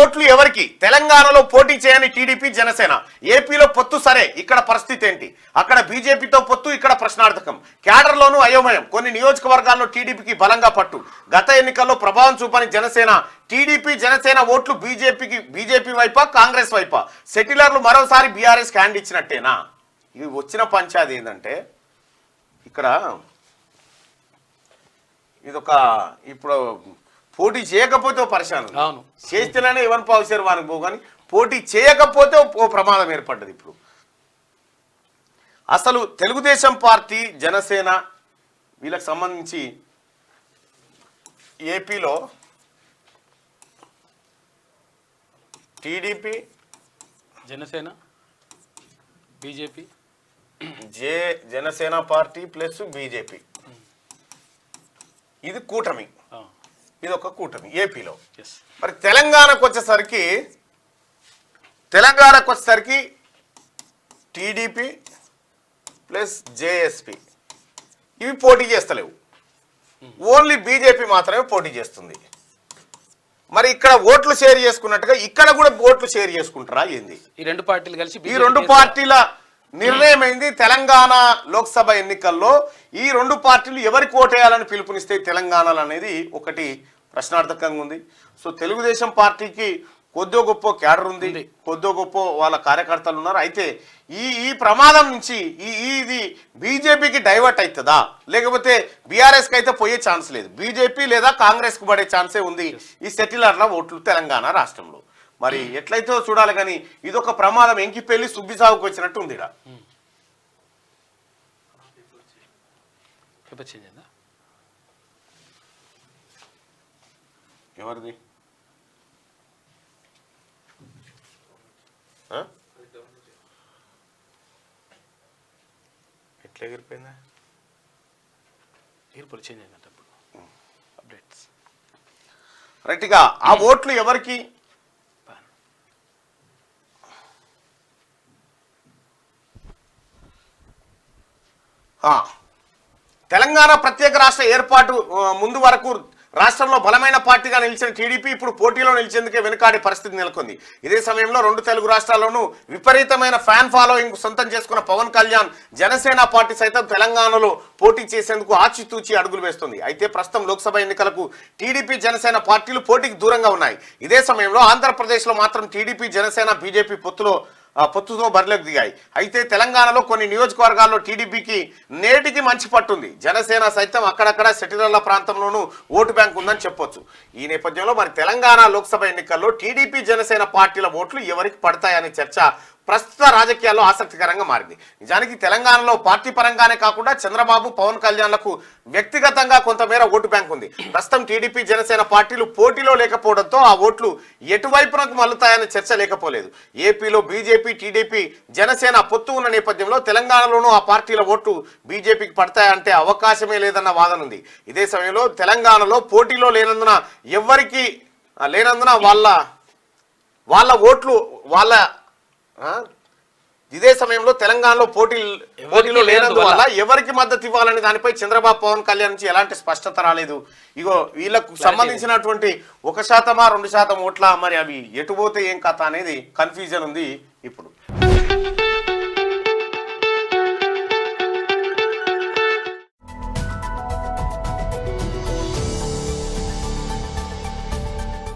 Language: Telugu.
ఓట్లు ఎవరికి? తెలంగాణలో పోటీ చేయని టీడీపీ జనసేన, ఏపీలో పొత్తు సరే, ఇక్కడ పరిస్థితి ఏంటి? అక్కడ బీజేపీతో పొత్తు, ఇక్కడ ప్రశ్నార్థకం. క్యాడర్లోనూ అయోమయం, కొన్ని నియోజకవర్గాల్లో టీడీపీకి బలంగా పట్టు. గత ఎన్నికల్లో ప్రభావం చూపని జనసేన, టీడీపీ జనసేన ఓట్లు బీజేపీ వైపా కాంగ్రెస్ వైపా? సెటిలర్లు మరోసారి బీఆర్ఎస్ హ్యాండ్ ఇచ్చినట్టేనా? ఇది వచ్చిన పంచాది ఏంటంటే ఇక్కడ ఇదొక ఇప్పుడు పోటీ చేయకపోతే పరిశానం, చేస్తేనే ఎవరిని పావుసారు వారికి పో, కానీ పోటీ చేయకపోతే ఓ ప్రమాదం ఏర్పడ్డది. ఇప్పుడు అసలు తెలుగుదేశం పార్టీ జనసేన వీళ్ళకి సంబంధించి ఏపీలో TDP Janasena BJP Janasena party plus BJP, ఇది కూటమి, ఇది ఒక కూటమి ఏపీలో. మరి తెలంగాణకు వచ్చేసరికి టీడీపీ ప్లస్ జేఎస్పీ ఇవి పోటీ చేస్తలేవు, ఓన్లీ బీజేపీ మాత్రమే పోటీ చేస్తుంది. మరి ఇక్కడ ఓట్లు షేర్ చేసుకున్నట్టుగా ఇక్కడ కూడా ఓట్లు షేర్ చేసుకుంటారా ఏంది? ఈ రెండు పార్టీలు కలిసి ఈ రెండు పార్టీల నిర్ణయం అయింది. తెలంగాణ లోక్సభ ఎన్నికల్లో ఈ రెండు పార్టీలు ఎవరికి ఓటేయాలని పిలుపునిస్తే తెలంగాణలో అనేది ఒకటి ప్రశ్నార్థకంగా ఉంది. సో తెలుగుదేశం పార్టీకి కొద్దో గొప్ప క్యాడర్ ఉంది, కొద్దో గొప్ప వాళ్ళ కార్యకర్తలు ఉన్నారు. అయితే ఈ ప్రమాదం నుంచి ఇది బీజేపీకి డైవర్ట్ అవుతుందా, లేకపోతే బీఆర్ఎస్కి అయితే పోయే ఛాన్స్ లేదు, బీజేపీ లేదా కాంగ్రెస్కు పడే ఛాన్సే ఉంది ఈ సెటిలర్ల ఓట్లు తెలంగాణ రాష్ట్రంలో. మరి ఎట్లయితే చూడాలి, కానీ ఇదొక ప్రమాదం ఎంకి పెళ్లి సుబ్బిసాగుకు వచ్చినట్టు ఉంది. ఎవరిది ఎట్లా ఎగిరిపోయిందా? రైట్గా ఆ ఓట్లు ఎవరికి? తెలంగాణ ప్రత్యేక రాష్ట్ర ఏర్పాటు ముందు వరకు రాష్ట్రంలో బలమైన పార్టీగా నిలిచిన టీడీపీ ఇప్పుడు పోటీలో నిలిచేందుకే వెనుకాడే పరిస్థితి నెలకొంది. ఇదే సమయంలో రెండు తెలుగు రాష్ట్రాల్లోనూ విపరీతమైన ఫ్యాన్ ఫాలోయింగ్ సొంతం చేసుకున్న పవన్ కళ్యాణ్ జనసేన పార్టీ సైతం తెలంగాణలో పోటీ చేసేందుకు ఆచితూచి అడుగులు వేస్తుంది. అయితే ప్రస్తుతం లోక్సభ ఎన్నికలకు టీడీపీ జనసేన పార్టీలు పోటీకి దూరంగా ఉన్నాయి. ఇదే సమయంలో ఆంధ్రప్రదేశ్లో మాత్రం టీడీపీ జనసేన బీజేపీ పొత్తుతో బరిలోకి దిగాయి. అయితే తెలంగాణలో కొన్ని నియోజకవర్గాల్లో టీడీపీకి నేటికి మంచి పట్టుంది. జనసేన సైతం అక్కడక్కడ సెటిలర్ల ప్రాంతంలోనూ ఓటు బ్యాంక్ ఉందని చెప్పొచ్చు. ఈ నేపథ్యంలో మరి తెలంగాణ లోక్సభ ఎన్నికల్లో టీడీపీ జనసేన పార్టీల ఓట్లు ఎవరికి పడతాయనే చర్చ ప్రస్తుత రాజకీయాల్లో ఆసక్తికరంగా మారింది. నిజానికి తెలంగాణలో పార్టీ పరంగానే కాకుండా చంద్రబాబు పవన్ కళ్యాణ్లకు వ్యక్తిగతంగా కొంతమేర ఓటు బ్యాంక్ ఉంది. ప్రస్తుతం టీడీపీ జనసేన పార్టీలు పోటీలో లేకపోవడంతో ఆ ఓట్లు ఎటువైపునకు మల్లుతాయనే చర్చ లేకపోలేదు. ఏపీలో బీజేపీ టీడీపీ జనసేన పొత్తు ఉన్న నేపథ్యంలో తెలంగాణలోనూ ఆ పార్టీల ఓట్లు బీజేపీకి పడతాయంటే అవకాశమే లేదన్న వాదన ఉంది. ఇదే సమయంలో తెలంగాణలో పోటీలో లేనందున వాళ్ళ ఓట్లు ఇదే సమయంలో తెలంగాణలో పోటీలో లేనందువల్ల ఎవరికి మద్దతు ఇవ్వాలనే దానిపై చంద్రబాబు పవన్ కళ్యాణ్ నుంచి ఎలాంటి స్పష్టత రాలేదు. ఇగో వీళ్ళకు సంబంధించినటువంటి 1% 2% ఓట్ల మరి అవి ఎటు పోతే ఏం కథ అనేది కన్ఫ్యూజన్ ఉంది ఇప్పుడు.